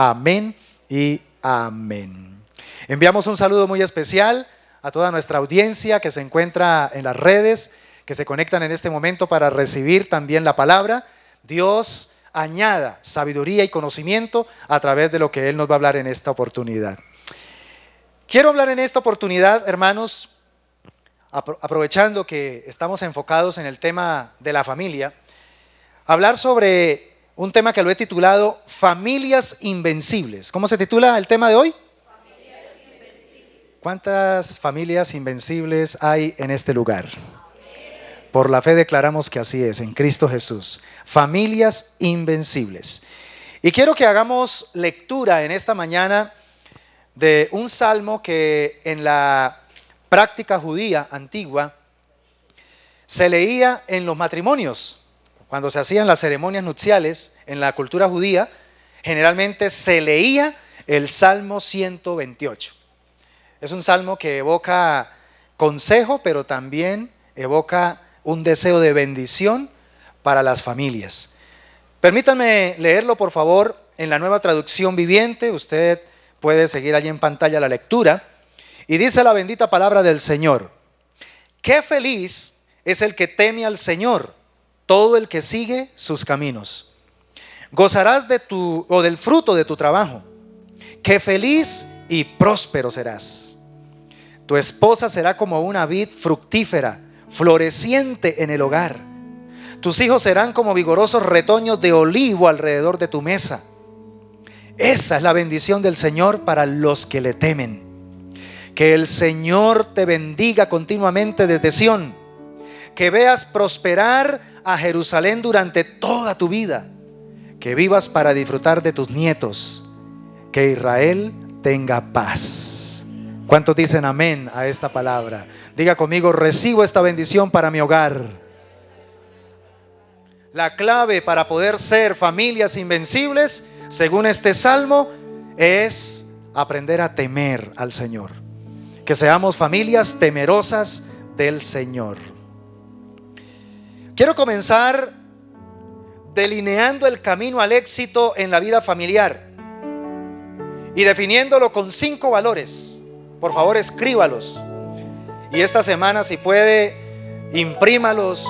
Amén y amén. Enviamos un saludo muy especial a toda nuestra audiencia que se encuentra en las redes, que se conectan en este momento para recibir también la palabra. Dios añada sabiduría y conocimiento a través de lo que Él nos va a hablar en esta oportunidad. Quiero hablar en esta oportunidad, hermanos, aprovechando que estamos enfocados en el tema de la familia, hablar sobre un tema que lo he titulado Familias Invencibles. ¿Cómo se titula el tema de hoy? Familias Invencibles. ¿Cuántas familias invencibles hay en este lugar? Por la fe declaramos que así es, en Cristo Jesús. Familias invencibles. Y quiero que hagamos lectura en esta mañana de un salmo que en la práctica judía antigua se leía en los matrimonios. Cuando se hacían las ceremonias nupciales en la cultura judía, generalmente se leía el Salmo 128. Es un salmo que evoca consejo, pero también evoca un deseo de bendición para las familias. Permítanme leerlo, por favor, en la Nueva Traducción Viviente. Usted puede seguir allí en pantalla la lectura. Y dice la bendita palabra del Señor: qué feliz es el que teme al Señor, todo el que sigue sus caminos. Gozarás del fruto de tu trabajo. Qué feliz y próspero serás. Tu esposa será como una vid fructífera, floreciente en el hogar. Tus hijos serán como vigorosos retoños de olivo alrededor de tu mesa. Esa es la bendición del Señor para los que le temen. Que el Señor te bendiga continuamente desde Sión. Que veas prosperar a Jerusalén durante toda tu vida. Que vivas para disfrutar de tus nietos. Que Israel tenga paz. ¿Cuántos dicen amén a esta palabra? Diga conmigo: recibo esta bendición para mi hogar. La clave para poder ser familias invencibles, según este salmo, es aprender a temer al Señor. Que seamos familias temerosas del Señor. Quiero comenzar delineando el camino al éxito en la vida familiar y definiéndolo con 5 valores. Por favor, escríbalos. Y esta semana, si puede, imprímalos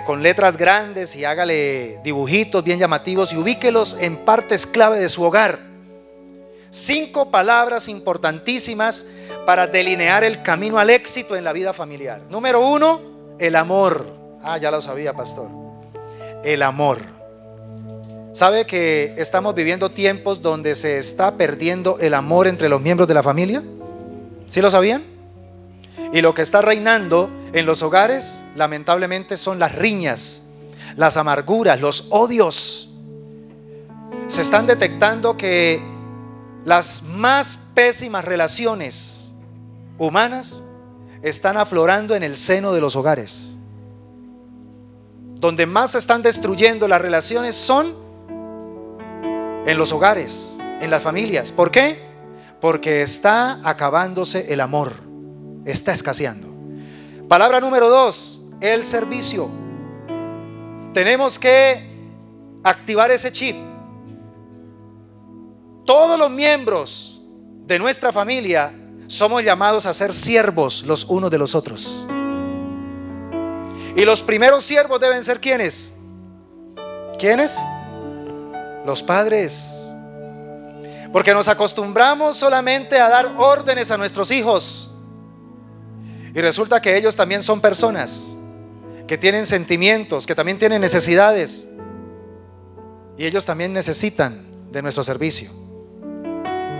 con letras grandes y hágale dibujitos bien llamativos y ubíquelos en partes clave de su hogar. 5 palabras importantísimas para delinear el camino al éxito en la vida familiar. Número 1, el amor. Ya lo sabía, pastor. El amor. ¿Sabe que estamos viviendo tiempos donde se está perdiendo el amor entre los miembros de la familia? ¿Sí lo sabían? Y lo que está reinando en los hogares, lamentablemente, son las riñas, las amarguras, los odios. Se están detectando que las más pésimas relaciones humanas están aflorando en el seno de los hogares. Donde más se están destruyendo las relaciones son en los hogares, en las familias. ¿Por qué? Porque está acabándose el amor, está escaseando. Palabra número 2, el servicio. Tenemos que activar ese chip. Todos los miembros de nuestra familia somos llamados a ser siervos los unos de los otros. Y los primeros siervos deben ser ¿quiénes? ¿Quiénes? Los padres. Porque nos acostumbramos solamente a dar órdenes a nuestros hijos. Y resulta que ellos también son personas que tienen sentimientos, que también tienen necesidades. Y ellos también necesitan de nuestro servicio.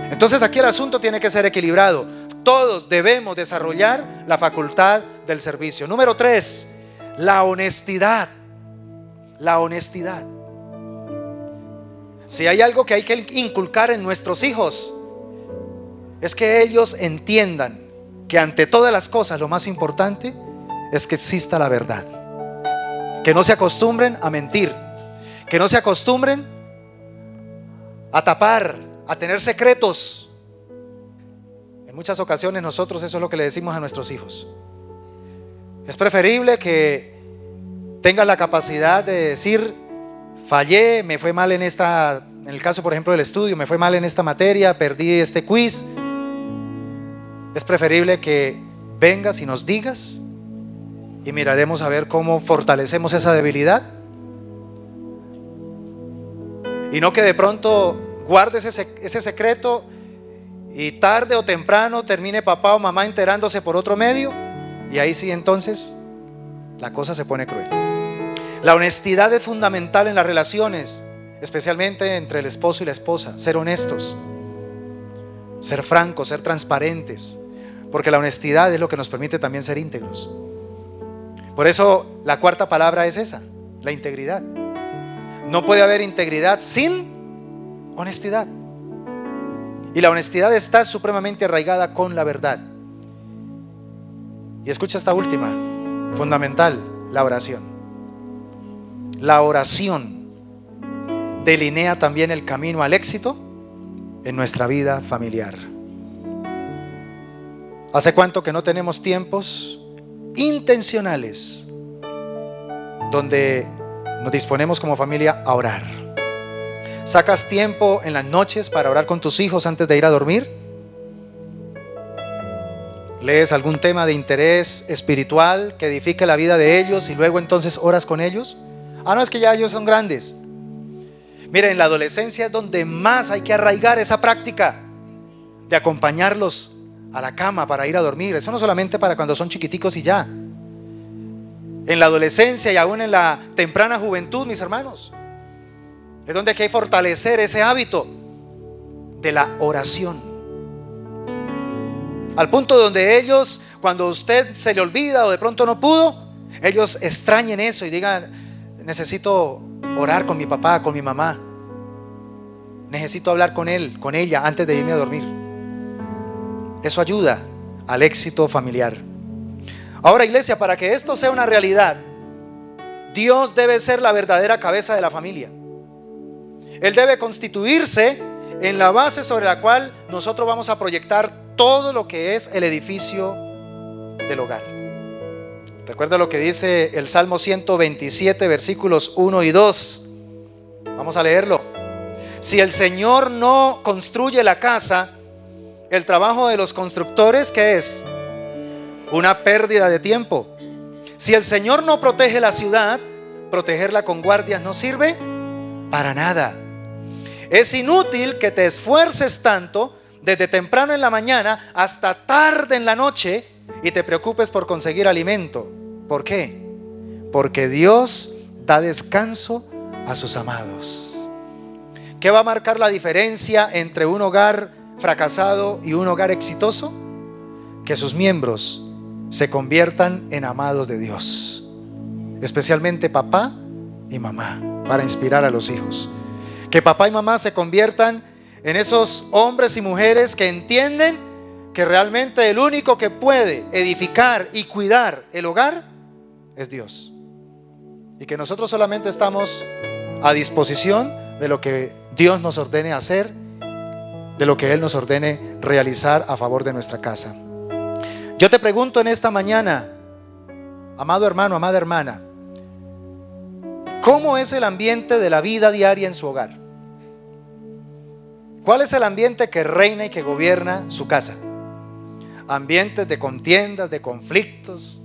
Entonces aquí el asunto tiene que ser equilibrado. Todos debemos desarrollar la facultad del servicio. Número 3, la honestidad. La honestidad. Si hay algo que hay que inculcar en nuestros hijos, es que ellos entiendan que ante todas las cosas lo más importante es que exista la verdad. Que no se acostumbren a mentir, que no se acostumbren a tapar, a tener secretos. En muchas ocasiones nosotros eso es lo que le decimos a nuestros hijos. Es preferible que tengan la capacidad de decir: fallé, me fue mal en esta en el caso por ejemplo del estudio, me fue mal en esta materia, perdí este quiz, es preferible que vengas y nos digas y miraremos a ver cómo fortalecemos esa debilidad, y no que de pronto guardes ese secreto y tarde o temprano termine papá o mamá enterándose por otro medio, y ahí sí entonces la cosa se pone cruel. La honestidad es fundamental en las relaciones, especialmente entre el esposo y la esposa. Ser honestos, ser francos, ser transparentes, porque la honestidad es lo que nos permite también ser íntegros. Por eso la cuarta palabra es esa, la integridad. No puede haber integridad sin honestidad. Y la honestidad está supremamente arraigada con la verdad. Y escucha esta última, fundamental, la oración. La oración delinea también el camino al éxito en nuestra vida familiar. ¿Hace cuánto que no tenemos tiempos intencionales donde nos disponemos como familia a orar? ¿Sacas tiempo en las noches para orar con tus hijos antes de ir a dormir? ¿Lees algún tema de interés espiritual que edifique la vida de ellos y luego entonces oras con ellos? Ah, no, es que ya ellos son grandes. Mira, en la adolescencia es donde más hay que arraigar esa práctica de acompañarlos a la cama para ir a dormir. Eso no solamente para cuando son chiquiticos y ya. En la adolescencia y aún en la temprana juventud, mis hermanos, es donde hay que fortalecer ese hábito de la oración. Al punto donde ellos, cuando usted se le olvida o de pronto no pudo, ellos extrañen eso y digan: necesito orar con mi papá, con mi mamá. Necesito hablar con él, con ella antes de irme a dormir. Eso ayuda al éxito familiar. Ahora, iglesia, para que esto sea una realidad, Dios debe ser la verdadera cabeza de la familia. Él debe constituirse en la base sobre la cual nosotros vamos a proyectar todo lo que es el edificio del hogar. Recuerda lo que dice el Salmo 127, versículos 1 y 2. Vamos a leerlo. Si el Señor no construye la casa, el trabajo de los constructores, ¿qué es? Una pérdida de tiempo. Si el Señor no protege la ciudad, protegerla con guardias no sirve para nada. Es inútil que te esfuerces tanto desde temprano en la mañana hasta tarde en la noche y te preocupes por conseguir alimento. ¿Por qué? Porque Dios da descanso a sus amados. ¿Qué va a marcar la diferencia entre un hogar fracasado y un hogar exitoso? Que sus miembros se conviertan en amados de Dios, especialmente papá y mamá, para inspirar a los hijos. Que papá y mamá se conviertan en esos hombres y mujeres que entienden que realmente el único que puede edificar y cuidar el hogar es Dios, y que nosotros solamente estamos a disposición de lo que Dios nos ordene hacer, de lo que Él nos ordene realizar a favor de nuestra casa. Yo te pregunto en esta mañana, amado hermano, amada hermana, ¿cómo es el ambiente de la vida diaria en su hogar? ¿Cuál es el ambiente que reina y que gobierna su casa? Ambientes de contiendas, de conflictos,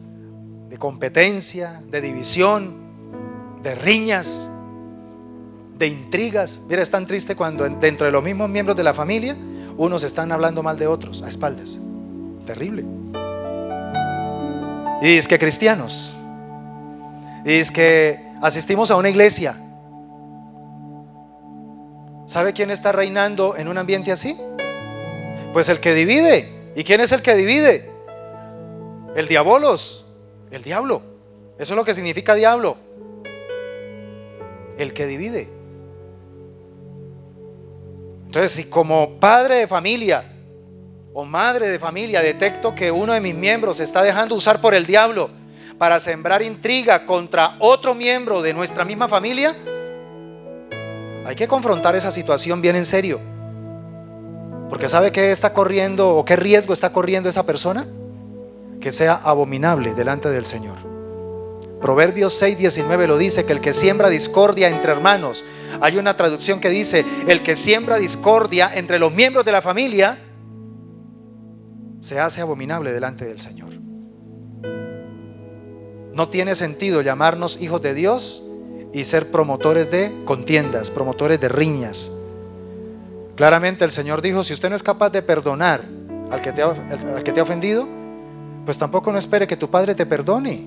de competencia, de división, de riñas, de intrigas. Mira, es tan triste cuando dentro de los mismos miembros de la familia unos están hablando mal de otros a espaldas. Terrible. Y es que cristianos, y es que asistimos a una iglesia. ¿Sabe quién está reinando en un ambiente así? Pues el que divide. ¿Y quién es el que divide? El diabolos, el diablo. Eso es lo que significa diablo. El que divide. Entonces, si como padre de familia o madre de familia detecto que uno de mis miembros se está dejando usar por el diablo para sembrar intriga contra otro miembro de nuestra misma familia, hay que confrontar esa situación bien en serio, porque ¿sabe qué está corriendo o qué riesgo está corriendo esa persona? Que sea abominable delante del Señor. Proverbios 6:19 lo dice, que el que siembra discordia entre hermanos. Hay una traducción que dice, el que siembra discordia entre los miembros de la familia se hace abominable delante del Señor. No tiene sentido llamarnos hijos de Dios y ser promotores de contiendas, promotores de riñas. Claramente el Señor dijo, si usted no es capaz de perdonar al que te ha ofendido, pues tampoco no espere que tu Padre te perdone.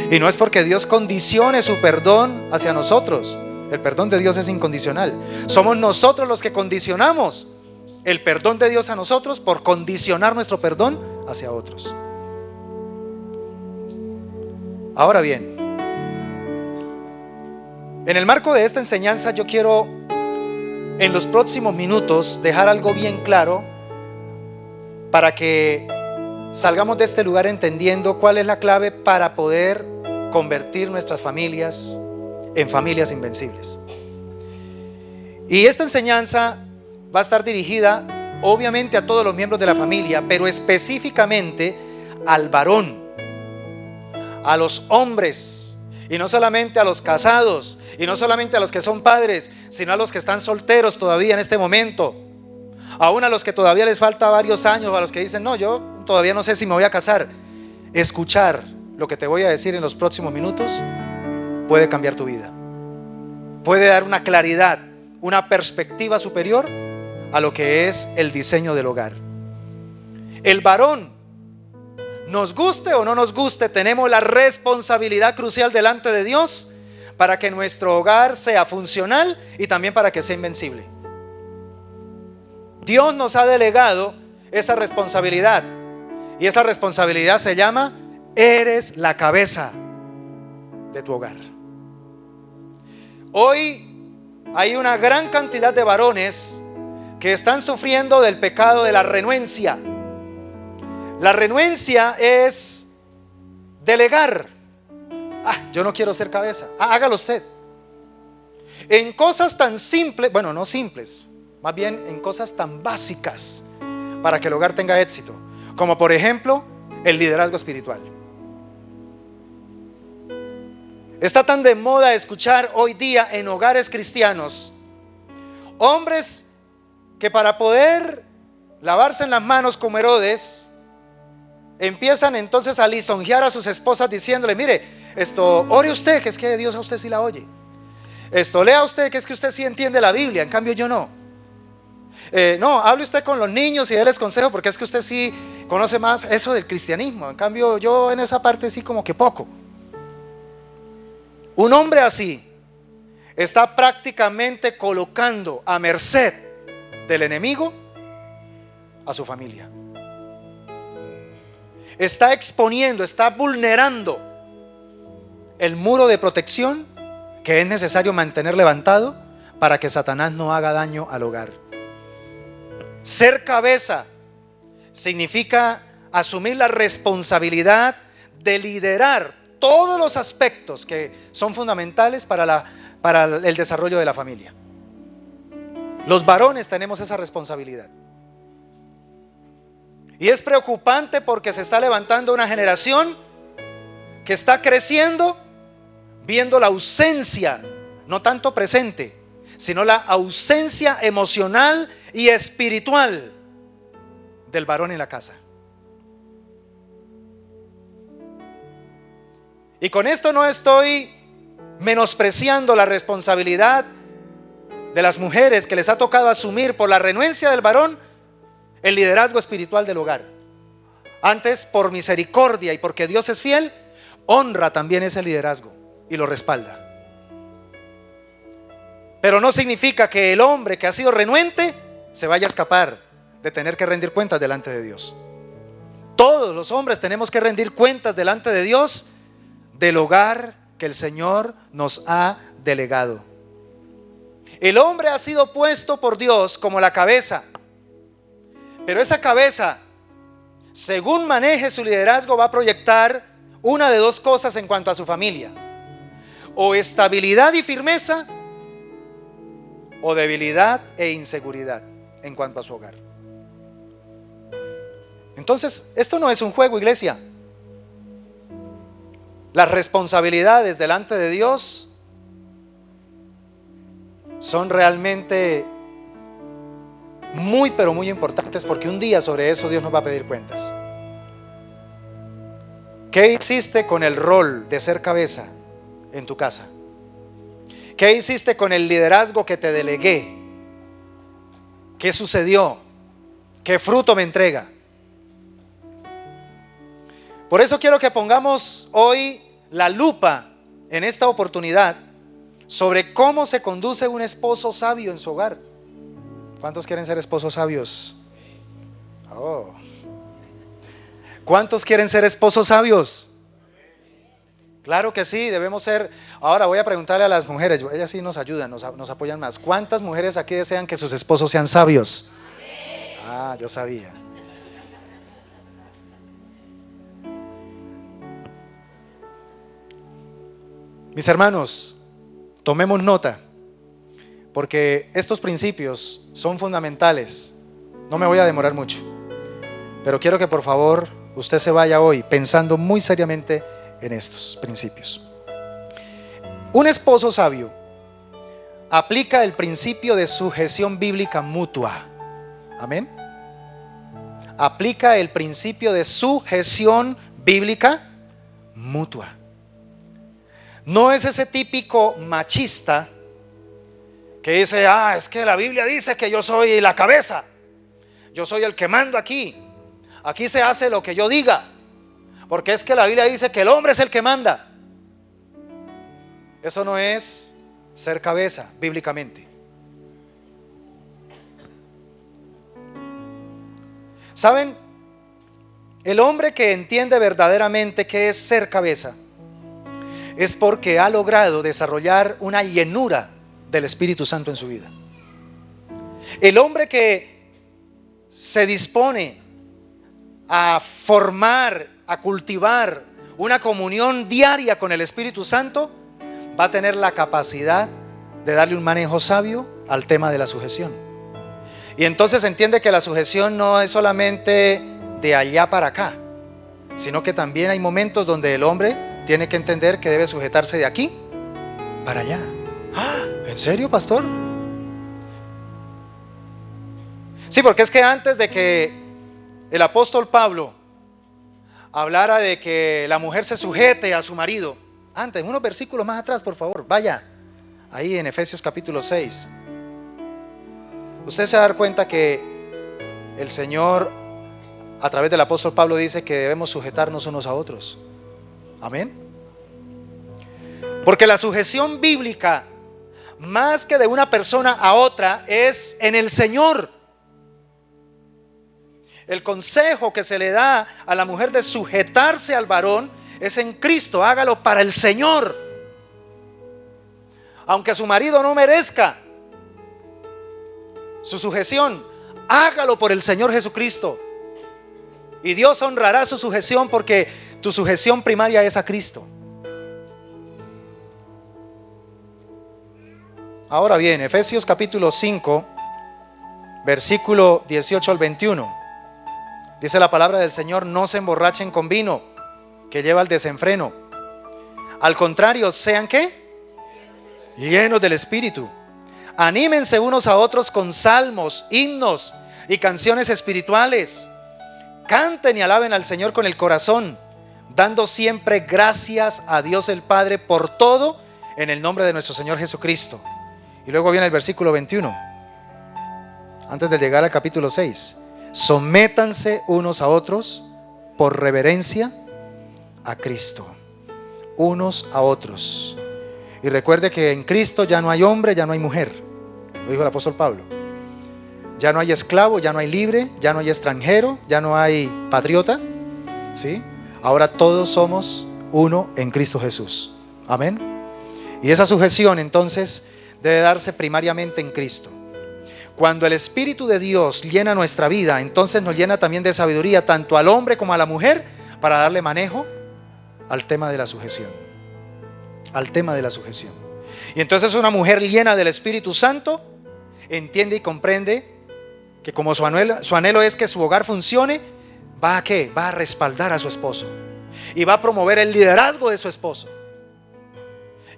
Y no es porque Dios condicione su perdón hacia nosotros. El perdón de Dios es incondicional. Somos nosotros los que condicionamos el perdón de Dios a nosotros por condicionar nuestro perdón hacia otros. Ahora bien, en el marco de esta enseñanza yo quiero en los próximos minutos dejar algo bien claro para que salgamos de este lugar entendiendo cuál es la clave para poder convertir nuestras familias en familias invencibles. Y esta enseñanza va a estar dirigida obviamente a todos los miembros de la familia, pero específicamente al varón, a los hombres, y no solamente a los casados, y no solamente a los que son padres, sino a los que están solteros todavía en este momento, aún a los que todavía les falta varios años, a los que dicen, no, yo todavía no sé si me voy a casar. Escuchar lo que te voy a decir en los próximos minutos puede cambiar tu vida, puede dar una claridad, una perspectiva superior a lo que es el diseño del hogar. El varón, nos guste o no nos guste, tenemos la responsabilidad crucial delante de Dios para que nuestro hogar sea funcional y también para que sea invencible. Dios nos ha delegado esa responsabilidad, y esa responsabilidad se llama: eres la cabeza de tu hogar. Hoy hay una gran cantidad de varones que están sufriendo del pecado de la renuencia. La renuencia es delegar. Yo no quiero ser cabeza. Hágalo usted. En cosas tan simples, bueno, no simples, más bien en cosas tan básicas para que el hogar tenga éxito, como por ejemplo el liderazgo espiritual. Está tan de moda escuchar hoy día en hogares cristianos hombres que para poder lavarse en las manos como Herodes empiezan entonces a lisonjear a sus esposas diciéndole: mire, ore usted, que es que Dios a usted sí la oye. Lea usted, que es que usted sí entiende la Biblia, en cambio yo no. No, hable usted con los niños y déles consejo, porque es que usted sí conoce más eso del cristianismo, en cambio yo en esa parte sí como que poco. Un hombre así está prácticamente colocando a merced del enemigo a su familia. Está exponiendo, está vulnerando el muro de protección que es necesario mantener levantado para que Satanás no haga daño al hogar. Ser cabeza significa asumir la responsabilidad de liderar todos los aspectos que son fundamentales para el desarrollo de la familia. Los varones tenemos esa responsabilidad. Y es preocupante porque se está levantando una generación que está creciendo viendo la ausencia, no tanto presente, sino la ausencia emocional y espiritual del varón en la casa. Y con esto no estoy menospreciando la responsabilidad de las mujeres que les ha tocado asumir por la renuencia del varón el liderazgo espiritual del hogar. Antes, por misericordia y porque Dios es fiel, honra también ese liderazgo y lo respalda. Pero no significa que el hombre que ha sido renuente se vaya a escapar de tener que rendir cuentas delante de Dios. Todos los hombres tenemos que rendir cuentas delante de Dios del hogar que el Señor nos ha delegado. El hombre ha sido puesto por Dios como la cabeza, pero esa cabeza, según maneje su liderazgo, va a proyectar una de dos cosas en cuanto a su familia: o estabilidad y firmeza, o debilidad e inseguridad en cuanto a su hogar. Entonces, esto no es un juego, iglesia. Las responsabilidades delante de Dios son realmente muy, pero muy importantes, porque un día sobre eso Dios nos va a pedir cuentas. ¿Qué hiciste con el rol de ser cabeza en tu casa? ¿Qué hiciste con el liderazgo que te delegué? ¿Qué sucedió? ¿Qué fruto me entrega? Por eso quiero que pongamos hoy la lupa en esta oportunidad sobre cómo se conduce un esposo sabio en su hogar. ¿Cuántos quieren ser esposos sabios? Oh. ¿Cuántos quieren ser esposos sabios? Claro que sí, debemos ser. Ahora voy a preguntarle a las mujeres, ellas sí nos ayudan, nos apoyan más. ¿Cuántas mujeres aquí desean que sus esposos sean sabios? Ah, yo sabía. Mis hermanos, tomemos nota, porque estos principios son fundamentales. No me voy a demorar mucho, pero quiero que por favor usted se vaya hoy pensando muy seriamente en estos principios. Un esposo sabio aplica el principio de sujeción bíblica mutua. Amén. Aplica el principio de sujeción bíblica mutua. No es ese típico machista que dice, es que la Biblia dice que yo soy la cabeza, yo soy el que mando aquí se hace lo que yo diga, porque es que la Biblia dice que el hombre es el que manda. Eso no es ser cabeza bíblicamente. ¿Saben? El hombre que entiende verdaderamente qué es ser cabeza es porque ha logrado desarrollar una llenura del Espíritu Santo en su vida. El hombre que se dispone a formar, a cultivar una comunión diaria con el Espíritu Santo, va a tener la capacidad de darle un manejo sabio al tema de la sujeción. Y entonces entiende que la sujeción no es solamente de allá para acá, sino que también hay momentos donde el hombre tiene que entender que debe sujetarse de aquí para allá. ¿En serio, pastor? Sí, porque es que antes de que el apóstol Pablo hablara de que la mujer se sujete a su marido, antes, unos versículos más atrás, por favor, vaya, ahí en Efesios capítulo 6, usted se va a dar cuenta que el Señor, a través del apóstol Pablo, dice que debemos sujetarnos unos a otros. Amén. Porque la sujeción bíblica, más que de una persona a otra, es en el Señor. El consejo que se le da a la mujer de sujetarse al varón es en Cristo. Hágalo para el Señor, aunque su marido no merezca su sujeción, hágalo por el Señor Jesucristo, y Dios honrará su sujeción, porque tu sujeción primaria es a Cristo. Ahora bien, Efesios capítulo 5, versículo 18 al 21, dice la palabra del Señor: no se emborrachen con vino, que lleva al desenfreno. Al contrario, sean ¿qué? Llenos del Espíritu. Anímense unos a otros con salmos, himnos y canciones espirituales. Canten y alaben al Señor con el corazón, dando siempre gracias a Dios el Padre por todo, en el nombre de nuestro Señor Jesucristo. Y luego viene el versículo 21, antes de llegar al capítulo 6. Sométanse unos a otros por reverencia a Cristo, unos a otros. Y recuerde que en Cristo ya no hay hombre, ya no hay mujer. Lo dijo el apóstol Pablo. Ya no hay esclavo, ya no hay libre, ya no hay extranjero, ya no hay patriota, ¿sí? Ahora todos somos uno en Cristo Jesús. Amén. Y esa sujeción entonces debe darse primariamente en Cristo. Cuando el Espíritu de Dios llena nuestra vida, entonces nos llena también de sabiduría, tanto al hombre como a la mujer, para darle manejo al tema de la sujeción. Al tema de la sujeción. Y entonces una mujer llena del Espíritu Santo entiende y comprende que como su anhelo es que su hogar funcione, ¿va a qué? Va a respaldar a su esposo. y va a promover el liderazgo de su esposo.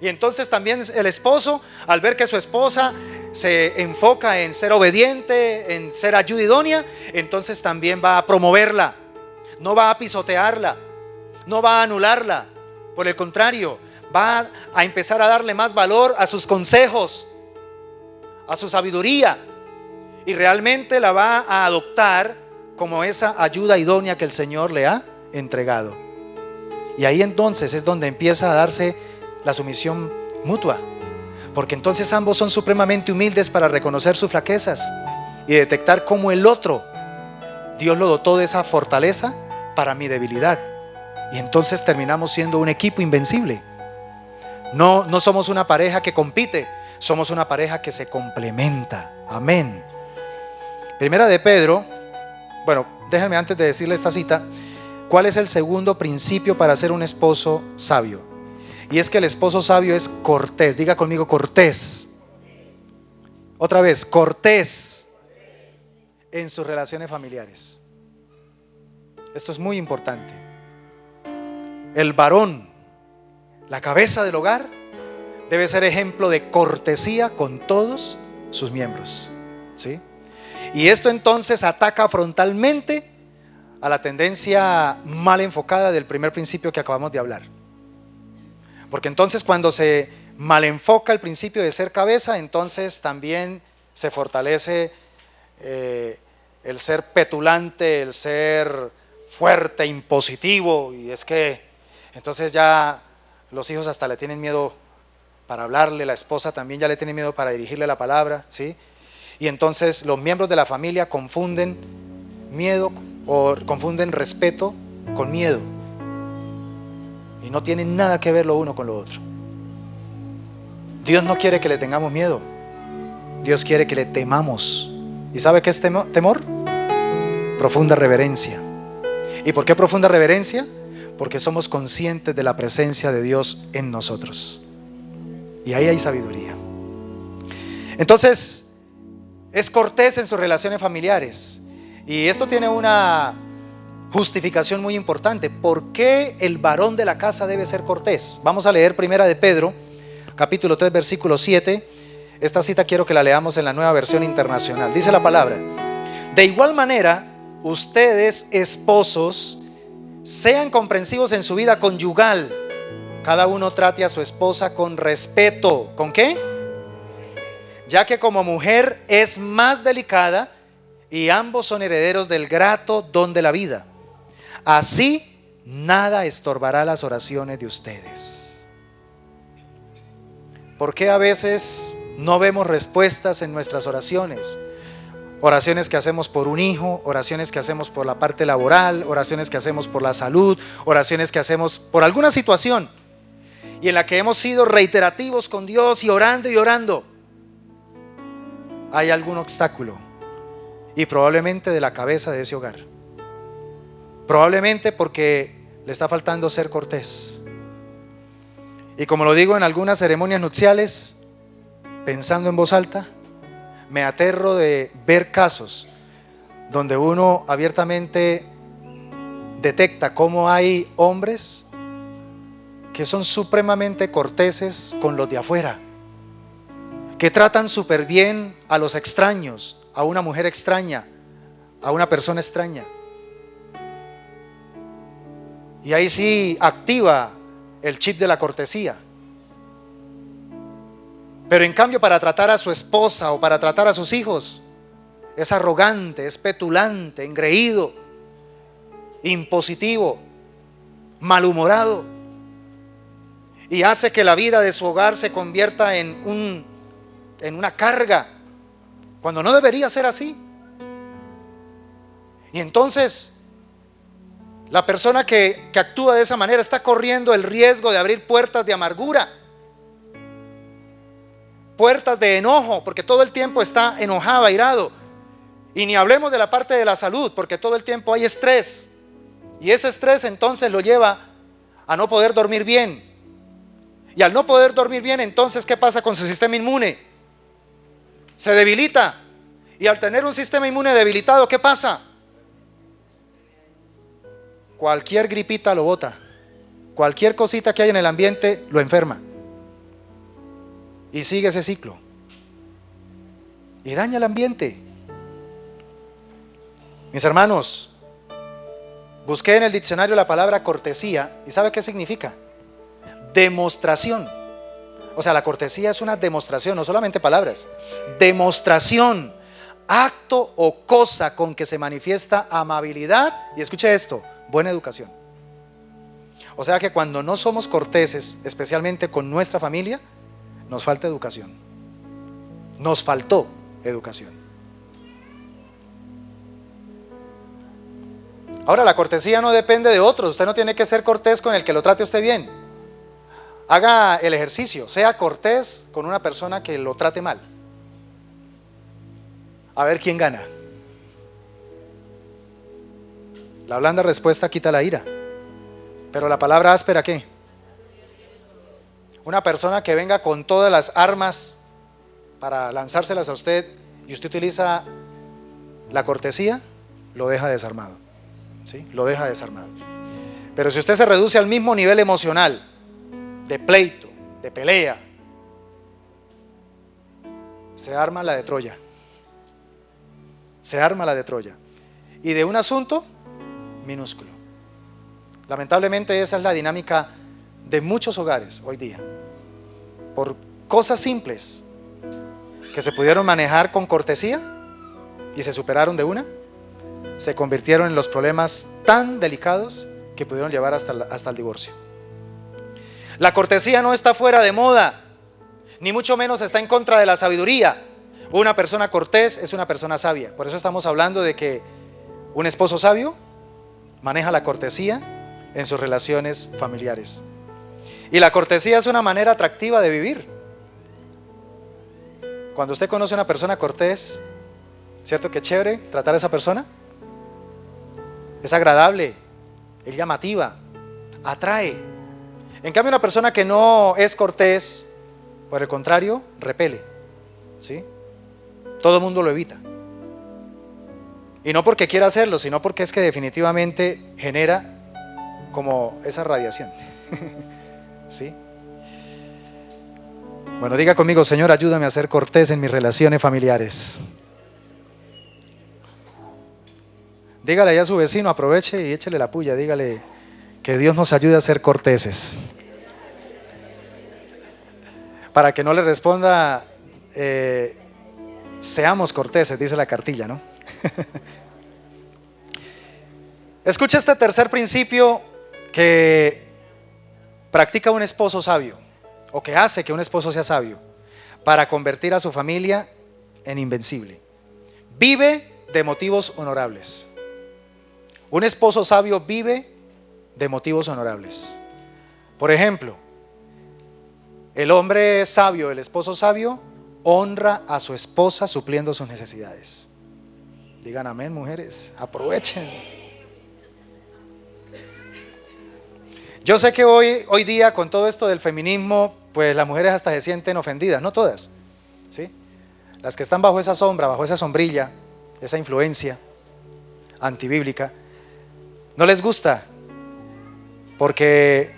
Y entonces también el esposo, al ver que su esposa se enfoca en ser obediente, en ser ayuda idónea, entonces también va a promoverla, no va a pisotearla, no va a anularla. Por el contrario, va a empezar a darle más valor a sus consejos, a su sabiduría, y realmente la va a adoptar como esa ayuda idónea que el Señor le ha entregado. Y ahí entonces es donde empieza a darse la sumisión mutua, porque entonces ambos son supremamente humildes para reconocer sus flaquezas y detectar cómo el otro, Dios lo dotó de esa fortaleza para mi debilidad, y entonces terminamos siendo un equipo invencible. No somos una pareja que compite, somos una pareja que se complementa. Amén. Primera de Pedro, bueno, déjenme antes de decirle esta cita, ¿cuál es el segundo principio para ser un esposo sabio? Y es que el esposo sabio es cortés. Diga conmigo, cortés. Otra vez, cortés en sus relaciones familiares. Esto es muy importante. El varón, la cabeza del hogar, debe ser ejemplo de cortesía con todos sus miembros, ¿sí? Y esto entonces ataca frontalmente a la tendencia mal enfocada del primer principio que acabamos de hablar. Porque entonces cuando se mal enfoca el principio de ser cabeza, entonces también se fortalece el ser petulante, el ser fuerte, impositivo, y es que entonces ya los hijos hasta le tienen miedo para hablarle, la esposa también ya le tiene miedo para dirigirle la palabra, ¿sí? Y entonces los miembros de la familia confunden miedo o confunden respeto con miedo. Y no tienen nada que ver lo uno con lo otro. Dios no quiere que le tengamos miedo. Dios quiere que le temamos. ¿Y sabe qué es temor? Profunda reverencia. ¿Y por qué profunda reverencia? Porque somos conscientes de la presencia de Dios en nosotros. Y ahí hay sabiduría. Entonces, es cortés en sus relaciones familiares. Y esto tiene una justificación muy importante. ¿Por qué el varón de la casa debe ser cortés? Vamos a leer Primera de Pedro, capítulo 3, versículo 7. Esta cita quiero que la leamos en la Nueva Versión Internacional. Dice la palabra: de igual manera, ustedes, esposos, sean comprensivos en su vida conyugal. Cada uno trate a su esposa con respeto. ¿Con qué? Ya que como mujer es más delicada y ambos son herederos del grato don de la vida. Así nada estorbará las oraciones de ustedes. ¿Por qué a veces no vemos respuestas en nuestras oraciones? Oraciones que hacemos por un hijo, oraciones que hacemos por la parte laboral, oraciones que hacemos por la salud, oraciones que hacemos por alguna situación y en la que hemos sido reiterativos con Dios y orando. Hay algún obstáculo, y probablemente de la cabeza de ese hogar. Probablemente porque le está faltando ser cortés. Y como lo digo en algunas ceremonias nupciales, pensando en voz alta, me aterro de ver casos donde uno abiertamente detecta cómo hay hombres que son supremamente corteses con los de afuera, que tratan súper bien a los extraños, a una mujer extraña, a una persona extraña. Y ahí sí activa el chip de la cortesía. Pero en cambio, para tratar a su esposa o para tratar a sus hijos, es arrogante, es petulante, engreído, impositivo, malhumorado, y hace que la vida de su hogar se convierta en una carga, cuando no debería ser así. Y entonces la persona que actúa de esa manera está corriendo el riesgo de abrir puertas de amargura, puertas de enojo, porque todo el tiempo está enojado, airado. Y ni hablemos de la parte de la salud, porque todo el tiempo hay estrés, y ese estrés entonces lo lleva a no poder dormir bien. Y al no poder dormir bien, entonces ¿qué pasa con su sistema inmune? Se debilita. Y al tener un sistema inmune debilitado, ¿qué pasa? Cualquier gripita lo bota. cualquier cosita que hay en el ambiente lo enferma. Y sigue ese ciclo. Y daña el ambiente. Mis hermanos, busqué en el diccionario la palabra cortesía y ¿sabe qué significa? Demostración. O sea, la cortesía es una demostración, no solamente palabras. Demostración, acto o cosa con que se manifiesta amabilidad y escuche esto, buena educación. O sea que cuando no somos corteses, especialmente con nuestra familia, nos falta educación. Nos faltó educación. Ahora, la cortesía no depende de otros. Usted no tiene que ser cortés con el que lo trate usted bien. Haga el ejercicio, sea cortés con una persona que lo trate mal. A ver quién gana. La blanda respuesta quita la ira. Pero la palabra áspera, ¿qué? Una persona que venga con todas las armas para lanzárselas a usted y usted utiliza la cortesía, lo deja desarmado. ¿Sí? Lo deja desarmado. Pero si usted se reduce al mismo nivel emocional, de pleito, de pelea, se arma la de Troya. Se arma la de Troya. Y de un asunto minúsculo. Lamentablemente esa es la dinámica de muchos hogares hoy día. Por cosas simples que se pudieron manejar con cortesía y se superaron de una, se convirtieron en los problemas tan delicados que pudieron llevar hasta el divorcio. La cortesía no está fuera de moda, ni mucho menos está en contra de la sabiduría. Una persona cortés es una persona sabia. Por eso estamos hablando de que un esposo sabio maneja la cortesía en sus relaciones familiares. Y la cortesía es una manera atractiva de vivir. Cuando usted conoce a una persona cortés, ¿cierto que es chévere tratar a esa persona? Es agradable, es llamativa, atrae. En cambio, una persona que no es cortés, por el contrario, repele, ¿sí? Todo el mundo lo evita. Y no porque quiera hacerlo, sino porque es que definitivamente genera como esa radiación. ¿Sí? Bueno, diga conmigo: Señor, ayúdame a ser cortés en mis relaciones familiares. Dígale allá a su vecino, aproveche y échele la puya, dígale que Dios nos ayude a ser corteses. Para que no le responda, seamos corteses, dice la cartilla, ¿no? Escucha este tercer principio que practica un esposo sabio, o que hace que un esposo sea sabio, para convertir a su familia en invencible. Vive de motivos honorables. Un esposo sabio vive de motivos honorables. Por ejemplo, el hombre sabio, el esposo sabio, honra a su esposa supliendo sus necesidades. Digan amén, mujeres, aprovechen. Yo sé que hoy día, con todo esto del feminismo, pues las mujeres hasta se sienten ofendidas, no todas, ¿sí? Las que están bajo esa sombra, bajo esa sombrilla, esa influencia antibíblica, no les gusta, porque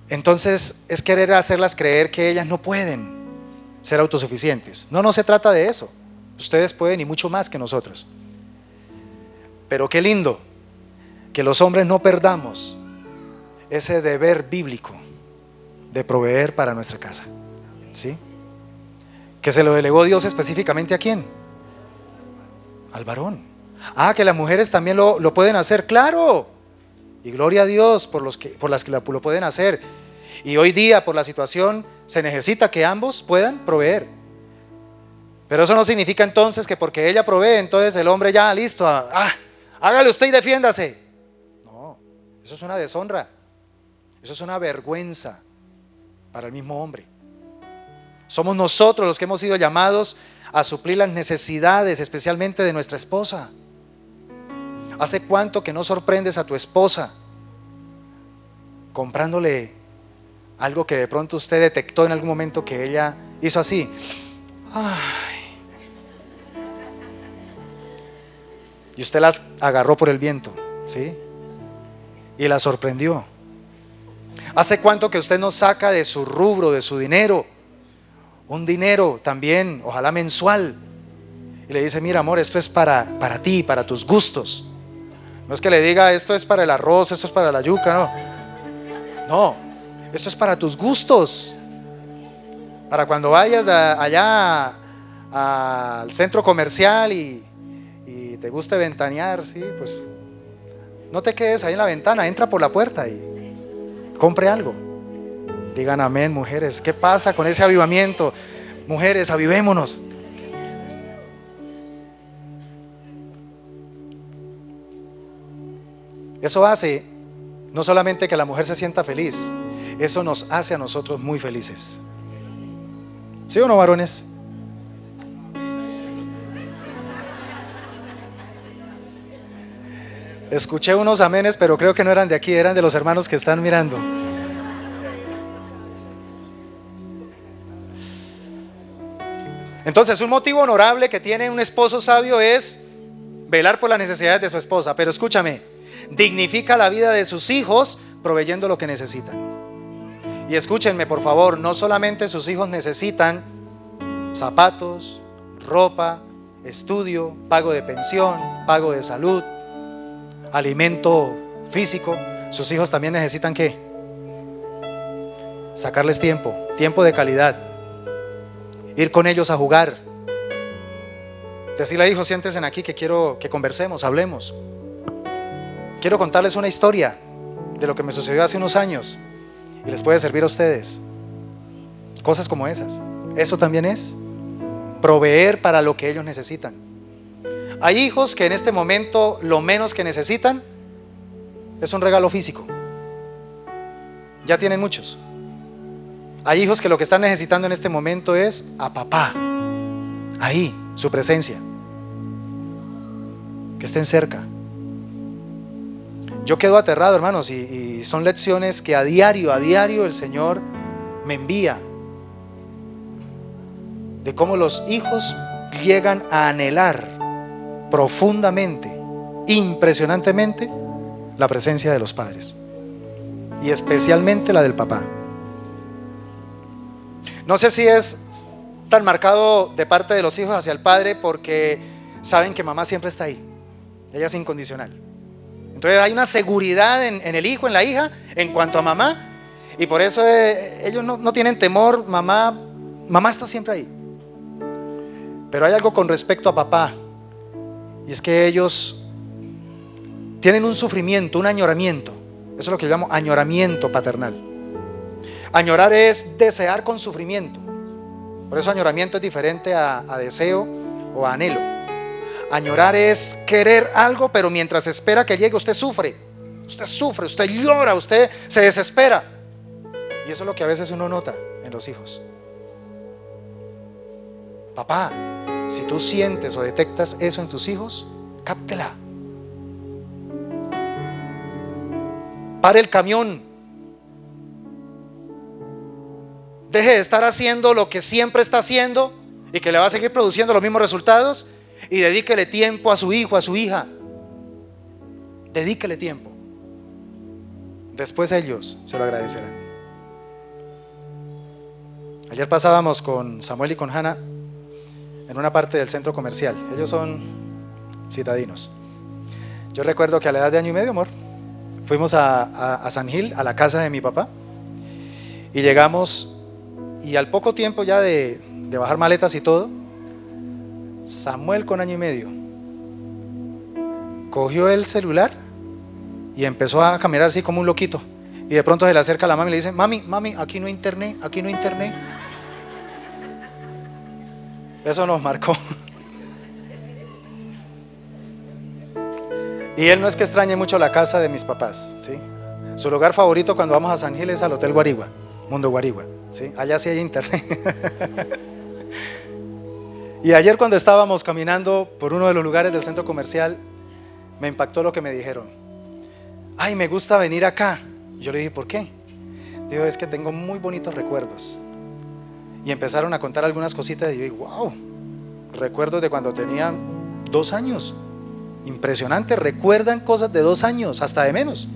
entonces es querer hacerlas creer que ellas no pueden ser autosuficientes. No se trata de eso. Ustedes pueden y mucho más que nosotros. Pero qué lindo que los hombres no perdamos ese deber bíblico de proveer para nuestra casa, ¿sí? Que se lo delegó Dios específicamente ¿a quién? Al varón. Ah, que las mujeres también lo pueden hacer, claro. Y gloria a Dios por las que lo pueden hacer. Y hoy día, por la situación, se necesita que ambos puedan proveer. Pero eso no significa entonces que porque ella provee, entonces el hombre ya listo, hágale usted y defiéndase. No, eso es una deshonra. Eso es una vergüenza para el mismo hombre. Somos nosotros los que hemos sido llamados a suplir las necesidades, especialmente de nuestra esposa. ¿Hace cuánto que no sorprendes a tu esposa comprándole algo que de pronto usted detectó en algún momento que ella hizo así? Ay. Y usted las agarró por el viento, ¿sí? Y la sorprendió. ¿Hace cuánto que usted no saca de su rubro, de su dinero, un dinero también, ojalá mensual? Y le dice, mira amor, esto es para ti, para tus gustos. No es que le diga, esto es para el arroz, esto es para la yuca, no. No, esto es para tus gustos. Para cuando vayas allá al centro comercial y te guste ventanear, ¿sí? Pues no te quedes ahí en la ventana, entra por la puerta y compre algo. Digan amén, mujeres. ¿Qué pasa con ese avivamiento? Mujeres, avivémonos. Eso hace no solamente que la mujer se sienta feliz, eso nos hace a nosotros muy felices. ¿Sí o no, varones? Escuché unos amenes, pero creo que no eran de aquí, eran de los hermanos que están mirando. Entonces, un motivo honorable que tiene un esposo sabio es velar por las necesidades de su esposa. Pero escúchame, dignifica la vida de sus hijos proveyendo lo que necesitan. Y escúchenme por favor, no solamente sus hijos necesitan zapatos, ropa, estudio, pago de pensión, pago de salud, alimento físico. Sus hijos también necesitan ¿qué? Sacarles tiempo de calidad, ir con ellos a jugar, decirle a hijos, siéntense aquí que quiero que conversemos, hablemos. Quiero contarles una historia de lo que me sucedió hace unos años y les puede servir a ustedes. Cosas como esas. Eso también es proveer para lo que ellos necesitan. Hay hijos que en este momento lo menos que necesitan es un regalo físico. Ya tienen muchos. Hay hijos que lo que están necesitando en este momento es a papá. Ahí, su presencia. Que estén cerca. Yo quedo aterrado, hermanos, y son lecciones que a diario el Señor me envía. De cómo los hijos llegan a anhelar profundamente, impresionantemente, la presencia de los padres. Y especialmente la del papá. No sé si es tan marcado de parte de los hijos hacia el padre porque saben que mamá siempre está ahí. Ella es incondicional. Entonces hay una seguridad en el hijo, en la hija, en cuanto a mamá. Y por eso ellos no tienen temor. Mamá está siempre ahí. Pero hay algo con respecto a papá. Y es que ellos tienen un sufrimiento, un añoramiento. Eso es lo que yo llamo añoramiento paternal. Añorar es desear con sufrimiento. Por eso añoramiento es diferente a deseo o a anhelo. Añorar es querer algo, pero mientras espera que llegue usted sufre, usted llora, usted se desespera. Y eso es lo que a veces uno nota en los hijos. Papá, si tú sientes o detectas eso en tus hijos, cáptela. Pare el camión. Deje de estar haciendo lo que siempre está haciendo y que le va a seguir produciendo los mismos resultados y dedíquele tiempo a su hijo, a su hija. Dedíquele tiempo. Después ellos se lo agradecerán. Ayer pasábamos con Samuel y con Hannah en una parte del centro comercial. Ellos son citadinos. Yo recuerdo que a la edad de 1 año y medio, amor, fuimos a San Gil, a la casa de mi papá, y llegamos, y al poco tiempo ya de bajar maletas y todo, Samuel con 1 año y medio cogió el celular y empezó a caminar así como un loquito, y de pronto se le acerca a la mami y le dice, mami, aquí no hay internet, aquí no hay internet. Eso nos marcó. Y él no es que extrañe mucho la casa de mis papás, ¿sí? Su lugar favorito cuando vamos a San Gil es al Hotel Guarigua, Mundo Guarigua, ¿sí? Allá sí hay internet. Y ayer cuando estábamos caminando por uno de los lugares del centro comercial, me impactó lo que me dijeron. Ay, me gusta venir acá. Y yo le dije, ¿por qué? Digo, es que tengo muy bonitos recuerdos. Y empezaron a contar algunas cositas y yo digo, wow, recuerdos de cuando tenían 2 años. Impresionante, recuerdan cosas de 2 años, hasta de menos.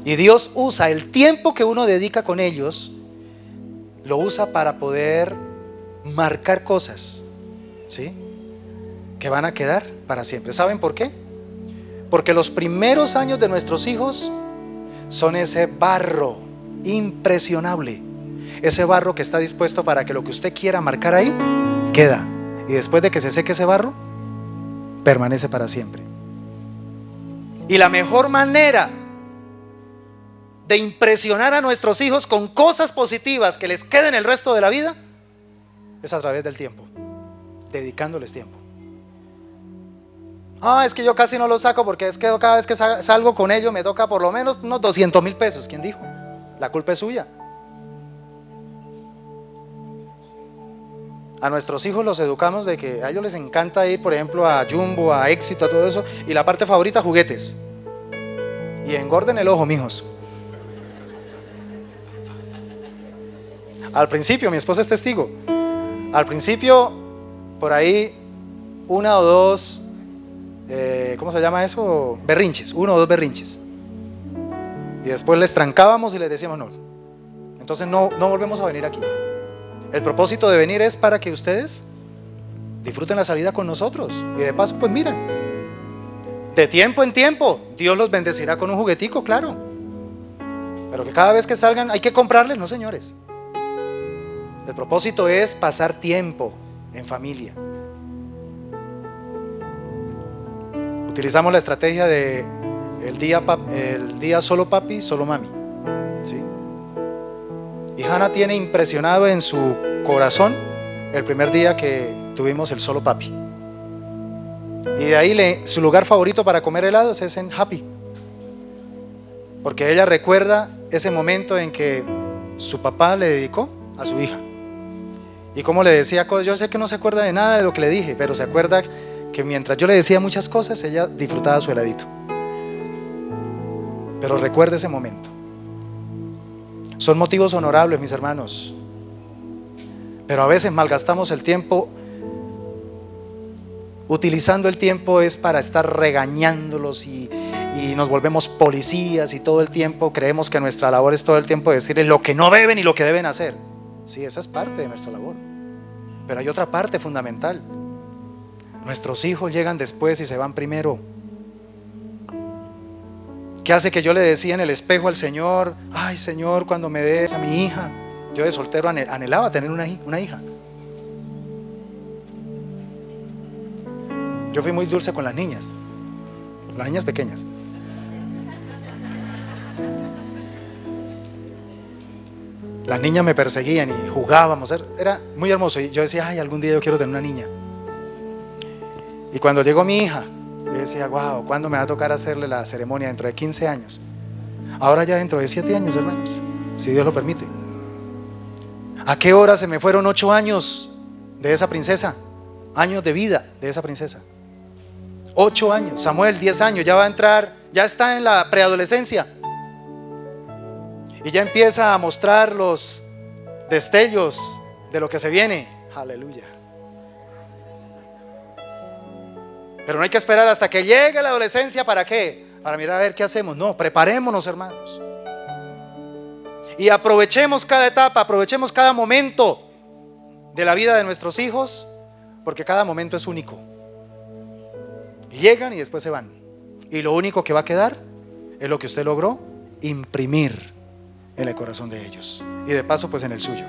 Y Dios usa el tiempo que uno dedica con ellos, lo usa para poder marcar cosas, ¿sí?, que van a quedar para siempre. ¿Saben por qué? Porque los primeros años de nuestros hijos son ese barro impresionable, ese barro que está dispuesto para que lo que usted quiera marcar ahí, queda. Y después de que se seque ese barro, permanece para siempre. Y la mejor manera de impresionar a nuestros hijos con cosas positivas que les queden el resto de la vida es a través del tiempo, dedicándoles tiempo. Es que yo casi no lo saco porque es que cada vez que salgo con ellos me toca por lo menos unos 200,000 pesos. ¿Quién dijo? La culpa es suya. A nuestros hijos los educamos de que a ellos les encanta ir, por ejemplo, a Jumbo, a Éxito, a todo eso, y la parte favorita, juguetes. Y engorden el ojo, mijos. Al principio, mi esposa es testigo, al principio, por ahí, una o dos, ¿cómo se llama eso? Berrinches, 1 o 2 berrinches. Y después les trancábamos y les decíamos no. Entonces no volvemos a venir aquí. El propósito de venir es para que ustedes disfruten la salida con nosotros. Y de paso, pues miren, de tiempo en tiempo, Dios los bendecirá con un juguetico, claro. Pero que cada vez que salgan hay que comprarles, no señores. El propósito es pasar tiempo en familia. Utilizamos la estrategia de el día solo papi, solo mami, ¿sí? Y Hannah tiene impresionado en su corazón el primer día que tuvimos el solo papi. Y de ahí su lugar favorito para comer helados es en Happy. Porque ella recuerda ese momento en que su papá le dedicó a su hija. Y como le decía cosas, yo sé que no se acuerda de nada de lo que le dije, pero se acuerda que mientras yo le decía muchas cosas, ella disfrutaba su heladito. Pero recuerda ese momento. Son motivos honorables, mis hermanos. Pero a veces malgastamos el tiempo. Utilizando el tiempo es para estar regañándolos y nos volvemos policías y todo el tiempo creemos que nuestra labor es todo el tiempo decirles lo que no deben y lo que deben hacer. Sí, esa es parte de nuestra labor. Pero hay otra parte fundamental. Nuestros hijos llegan después y se van primero. ¿Qué hace que yo le decía en el espejo al Señor? Ay, Señor, cuando me des a mi hija. Yo de soltero anhelaba tener una hija. Yo fui muy dulce con las niñas pequeñas. Las niñas me perseguían y jugábamos, era muy hermoso. Y yo decía, ay, algún día yo quiero tener una niña. Y cuando llegó mi hija, yo decía, wow, ¿cuándo me va a tocar hacerle la ceremonia? Dentro de 15 años. Ahora ya dentro de 7 años, hermanos, si Dios lo permite. ¿A qué hora se me fueron 8 años de esa princesa? Años de vida de esa princesa. 8 años, Samuel 10 años, ya va a entrar, ya está en la preadolescencia. Y ya empieza a mostrar los destellos de lo que se viene. Aleluya. Pero no hay que esperar hasta que llegue la adolescencia. ¿Para qué? Para mirar a ver qué hacemos. No, preparémonos, hermanos. Y aprovechemos cada etapa, aprovechemos cada momento de la vida de nuestros hijos, porque cada momento es único. Llegan y después se van. Y lo único que va a quedar es lo que usted logró imprimir en el corazón de ellos. Y de paso, pues en el suyo.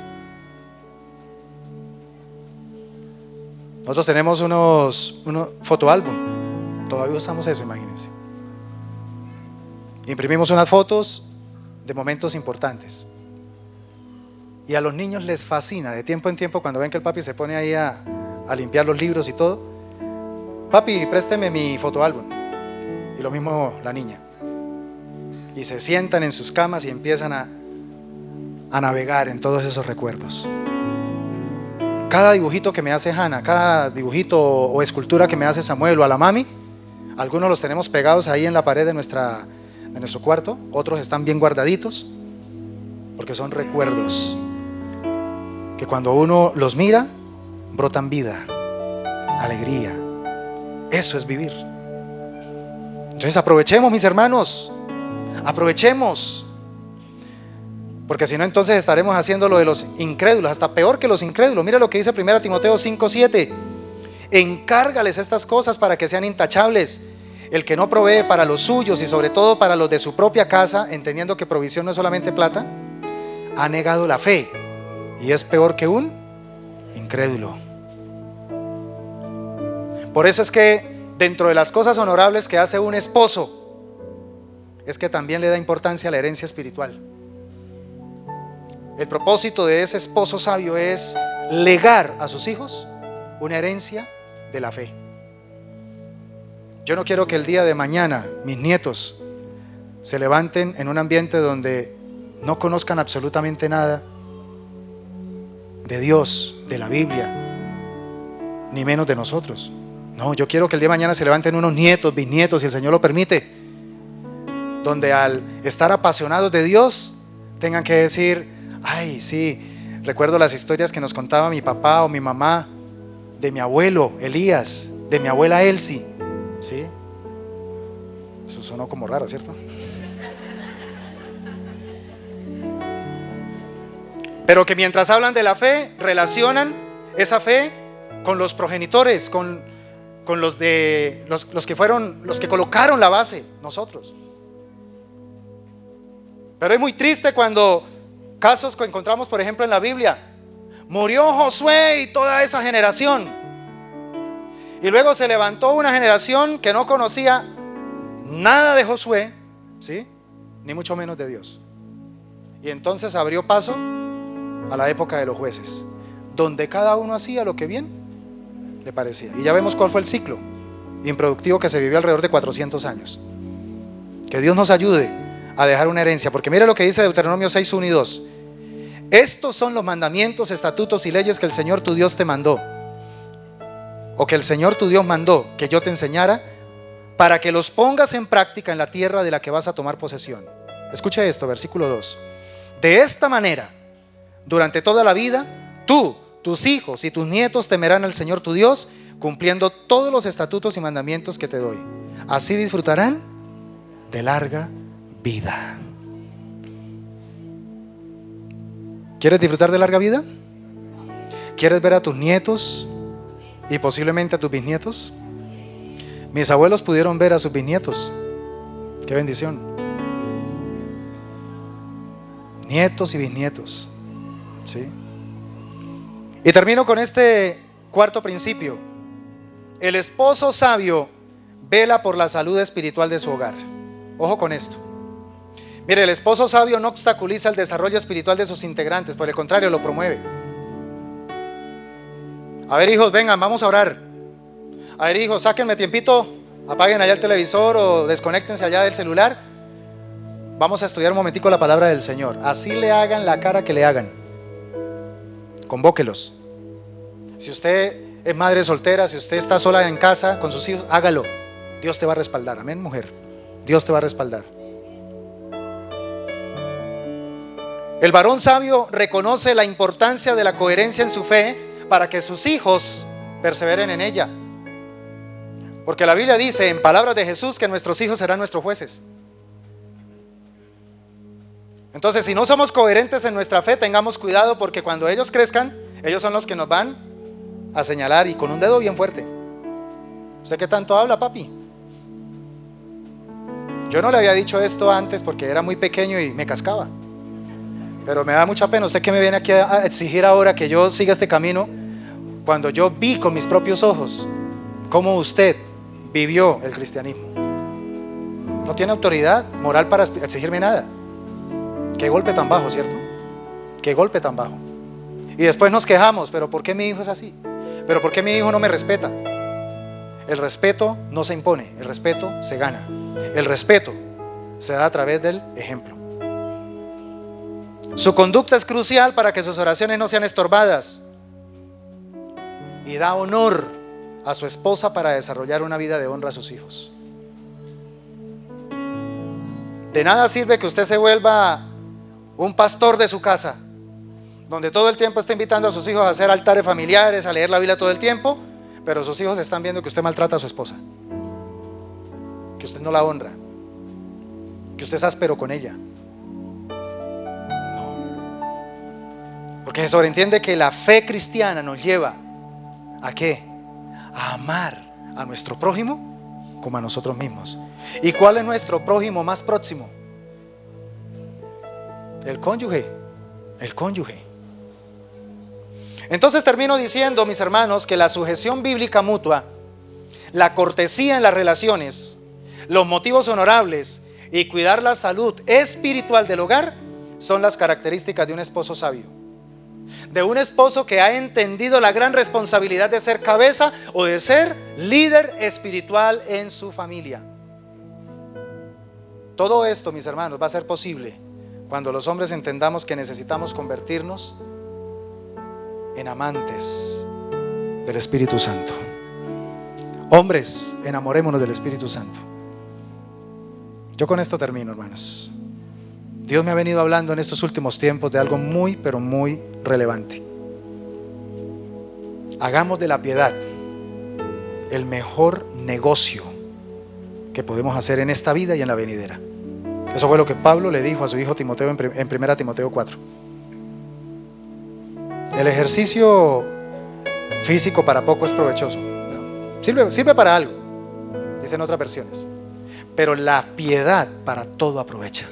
Nosotros tenemos unos fotoálbum. Todavía usamos eso, imagínense. Imprimimos unas fotos de momentos importantes. Y a los niños les fascina, de tiempo en tiempo, cuando ven que el papi se pone ahí a limpiar los libros y todo. Papi, présteme mi fotoálbum. Y lo mismo la niña. Y se sientan en sus camas y empiezan a navegar en todos esos recuerdos. Cada dibujito que me hace Hannah, cada dibujito o escultura que me hace Samuel o a la mami, algunos los tenemos pegados ahí en la pared de nuestro cuarto, otros están bien guardaditos, porque son recuerdos que cuando uno los mira, brotan vida, alegría. Eso es vivir. Entonces aprovechemos, mis hermanos, Aprovechemos, porque si no entonces estaremos haciendo lo de los incrédulos, hasta peor que los incrédulos. Mira lo que dice 1 Timoteo 5:7. Encárgales estas cosas para que sean intachables. El que no provee para los suyos y sobre todo para los de su propia casa, entendiendo que provisión no es solamente plata, ha negado la fe y es peor que un incrédulo. Por eso es que dentro de las cosas honorables que hace un esposo, es que también le da importancia a la herencia espiritual. El propósito de ese esposo sabio es legar a sus hijos una herencia de la fe. Yo no quiero que el día de mañana mis nietos se levanten en un ambiente donde no conozcan absolutamente nada de Dios, de la Biblia, ni menos de nosotros. No, yo quiero que el día de mañana se levanten unos nietos, bisnietos, si el Señor lo permite, donde al estar apasionados de Dios tengan que decir: ay, sí, recuerdo las historias que nos contaba mi papá o mi mamá de mi abuelo Elías, de mi abuela Elsie. ¿Sí? Eso sonó como raro, ¿cierto? Pero que mientras hablan de la fe, relacionan esa fe con los progenitores, con los que fueron, los que colocaron la base, nosotros. Pero es muy triste cuando casos que encontramos, por ejemplo, en la Biblia. Murió Josué y toda esa generación. Y luego se levantó una generación que no conocía nada de Josué, ¿sí? Ni mucho menos de Dios. Y entonces abrió paso a la época de los jueces, donde cada uno hacía lo que bien le parecía. Y ya vemos cuál fue el ciclo improductivo que se vivió alrededor de 400 años. Que Dios nos ayude a dejar una herencia, porque mire lo que dice Deuteronomio 6:1 y 2. Estos son los mandamientos, estatutos y leyes que el Señor tu Dios te mandó, o que el Señor tu Dios mandó que yo te enseñara, para que los pongas en práctica en la tierra de la que vas a tomar posesión. Escuche esto, versículo 2. De esta manera, durante toda la vida, tú, tus hijos y tus nietos temerán al Señor tu Dios, cumpliendo todos los estatutos y mandamientos que te doy. Así disfrutarán de larga vida. ¿Quieres disfrutar de larga vida? ¿Quieres ver a tus nietos y posiblemente a tus bisnietos? Mis abuelos pudieron ver a sus bisnietos. ¡Qué bendición! Nietos y bisnietos, ¿sí? Y termino con este cuarto principio. El esposo sabio vela por la salud espiritual de su hogar. Ojo con esto. Mire, el esposo sabio no obstaculiza el desarrollo espiritual de sus integrantes, por el contrario, lo promueve. A ver, hijos, vengan, vamos a orar. A ver, hijos, sáquenme tiempito, apaguen allá el televisor o desconéctense allá del celular. Vamos a estudiar un momentico la palabra del Señor. Así le hagan la cara que le hagan, convóquelos. Si usted es madre soltera, si usted está sola en casa con sus hijos, hágalo. Dios te va a respaldar, amén, mujer. Dios te va a respaldar. El varón sabio reconoce la importancia de la coherencia en su fe para que sus hijos perseveren en ella. Porque la Biblia dice, en palabras de Jesús, que nuestros hijos serán nuestros jueces. Entonces, si no somos coherentes en nuestra fe, tengamos cuidado, porque cuando ellos crezcan, ellos son los que nos van a señalar, y con un dedo bien fuerte. ¿Usted qué tanto habla, papi? Yo no le había dicho esto antes porque era muy pequeño y me cascaba. Pero me da mucha pena usted que me viene aquí a exigir ahora que yo siga este camino, cuando yo vi con mis propios ojos cómo usted vivió el cristianismo. No tiene autoridad moral para exigirme nada. Qué golpe tan bajo, ¿cierto? Qué golpe tan bajo. Y después nos quejamos, pero ¿por qué mi hijo es así? ¿Pero por qué mi hijo no me respeta? El respeto no se impone, el respeto se gana. El respeto se da a través del ejemplo. Su conducta es crucial para que sus oraciones no sean estorbadas, y da honor a su esposa para desarrollar una vida de honra a sus hijos. De nada sirve que usted se vuelva un pastor de su casa, donde todo el tiempo está invitando a sus hijos a hacer altares familiares, a leer la Biblia todo el tiempo, pero sus hijos están viendo que usted maltrata a su esposa, que usted no la honra. que usted es áspero con ella. No. Porque se sobreentiende que la fe cristiana nos lleva ¿a qué? A amar a nuestro prójimo como a nosotros mismos. ¿Y cuál es nuestro prójimo más próximo? El cónyuge. El cónyuge. Entonces termino diciendo, mis hermanos, que la sujeción bíblica mutua, la cortesía en las relaciones, los motivos honorables y cuidar la salud espiritual del hogar son las características de un esposo sabio. De un esposo que ha entendido la gran responsabilidad de ser cabeza o de ser líder espiritual en su familia. Todo esto, mis hermanos, va a ser posible cuando los hombres entendamos que necesitamos convertirnos en amantes del Espíritu Santo. Hombres, enamorémonos del Espíritu Santo. Yo con esto termino, hermanos. Dios me ha venido hablando en estos últimos tiempos de algo muy, pero muy relevante. Hagamos de la piedad el mejor negocio que podemos hacer en esta vida y en la venidera. Eso fue lo que Pablo le dijo a su hijo Timoteo en 1 Timoteo 4. El ejercicio físico para poco es provechoso. Sirve para algo, dicen otras versiones. Pero la piedad para todo aprovecha.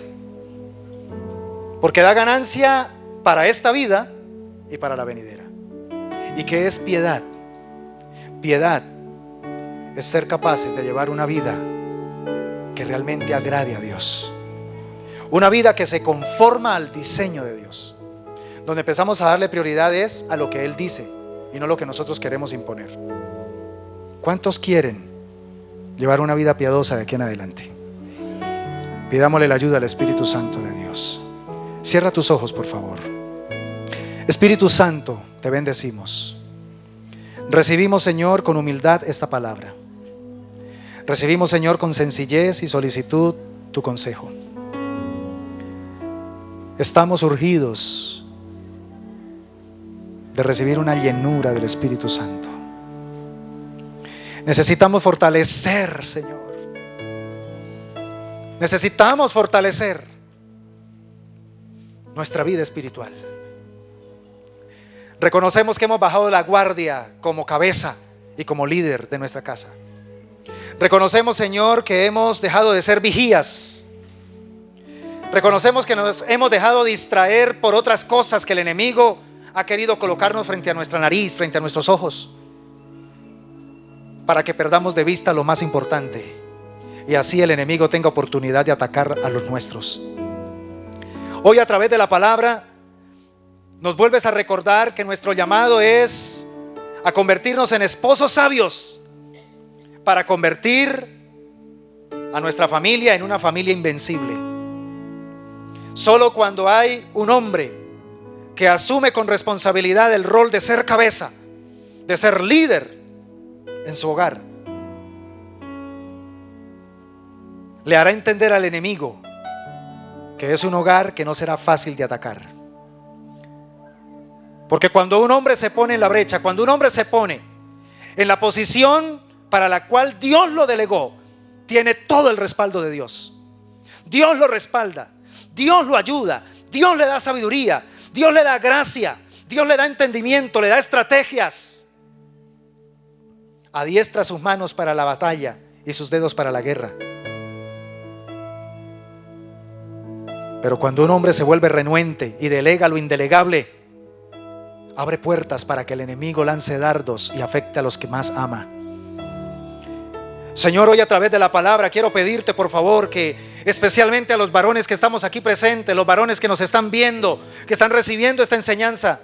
Porque da ganancia para esta vida y para la venidera. ¿Y qué es piedad? Piedad es ser capaces de llevar una vida que realmente agrade a Dios. Una vida que se conforma al diseño de Dios. Donde empezamos a darle prioridades a lo que Él dice y no lo que nosotros queremos imponer. ¿Cuántos quieren llevar una vida piadosa de aquí en adelante? Pidámosle la ayuda al Espíritu Santo de Dios. Cierra tus ojos, por favor. Espíritu Santo, te bendecimos. Recibimos, Señor, con humildad esta palabra. Recibimos, Señor, con sencillez y solicitud tu consejo. Estamos urgidos de recibir una llenura del Espíritu Santo. Necesitamos fortalecer, Señor. Necesitamos fortalecer nuestra vida espiritual. Reconocemos que hemos bajado la guardia como cabeza y como líder de nuestra casa. Reconocemos, Señor, que hemos dejado de ser vigías. Reconocemos que nos hemos dejado distraer por otras cosas que el enemigo ha querido colocarnos frente a nuestra nariz, frente a nuestros ojos, para que perdamos de vista lo más importante y así el enemigo tenga oportunidad de atacar a los nuestros. Hoy, a través de la palabra, nos vuelves a recordar que nuestro llamado es a convertirnos en esposos sabios para convertir a nuestra familia en una familia invencible. Solo cuando hay un hombre que asume con responsabilidad el rol de ser cabeza, de ser líder en su hogar, le hará entender al enemigo que es un hogar que no será fácil de atacar. Porque cuando un hombre se pone en la brecha, cuando un hombre se pone en la posición para la cual Dios lo delegó, tiene todo el respaldo de Dios. Dios lo respalda, Dios lo ayuda, Dios le da sabiduría, Dios le da gracia, Dios le da entendimiento, le da estrategias. Adiestra sus manos para la batalla y sus dedos para la guerra. Pero cuando un hombre se vuelve renuente y delega lo indelegable, abre puertas para que el enemigo lance dardos y afecte a los que más ama. Señor, hoy a través de la palabra quiero pedirte, por favor, que especialmente a los varones que estamos aquí presentes, los varones que nos están viendo, que están recibiendo esta enseñanza,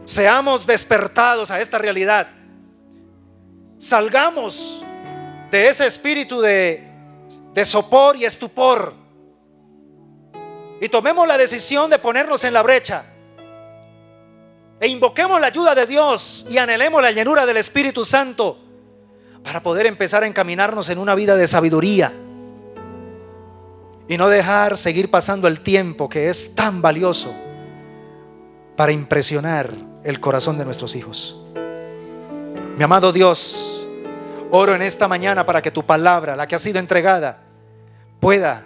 seamos despertados a esta realidad. Salgamos de ese espíritu de sopor y estupor y tomemos la decisión de ponernos en la brecha e invoquemos la ayuda de Dios y anhelemos la llenura del Espíritu Santo para poder empezar a encaminarnos en una vida de sabiduría y no dejar seguir pasando el tiempo que es tan valioso para impresionar el corazón de nuestros hijos. Mi amado Dios, oro en esta mañana para que tu palabra, la que ha sido entregada, pueda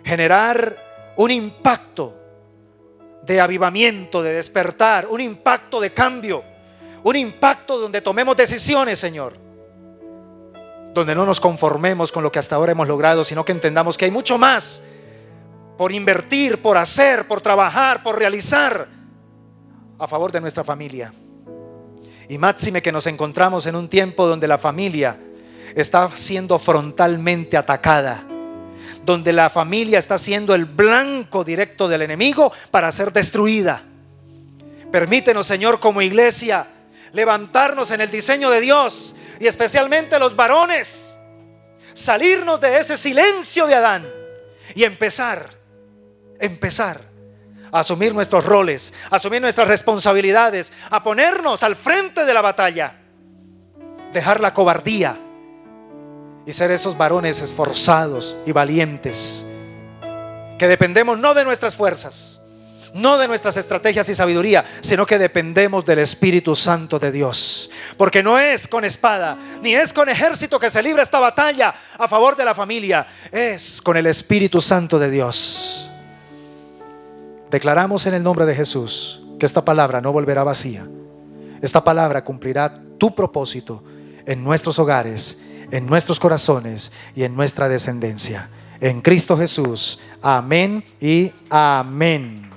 generar un impacto de avivamiento, de despertar, un impacto de cambio, un impacto donde tomemos decisiones, Señor, donde no nos conformemos con lo que hasta ahora hemos logrado, sino que entendamos que hay mucho más por invertir, por hacer, por trabajar, por realizar a favor de nuestra familia. Y máxime que nos encontramos en un tiempo donde la familia está siendo frontalmente atacada, donde la familia está siendo el blanco directo del enemigo para ser destruida. Permítenos, Señor, como iglesia, levantarnos en el diseño de Dios, y especialmente los varones, salirnos de ese silencio de Adán y empezar a asumir nuestros roles, a asumir nuestras responsabilidades, a ponernos al frente de la batalla, dejar la cobardía y ser esos varones esforzados y valientes, que dependemos no de nuestras fuerzas, no de nuestras estrategias y sabiduría, sino que dependemos del Espíritu Santo de Dios, porque no es con espada, ni es con ejército que se libra esta batalla a favor de la familia, es con el Espíritu Santo de Dios. Declaramos en el nombre de Jesús que esta palabra no volverá vacía. Esta palabra cumplirá tu propósito en nuestros hogares, en nuestros corazones y en nuestra descendencia. En Cristo Jesús. Amén y amén.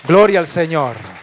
Gloria al Señor.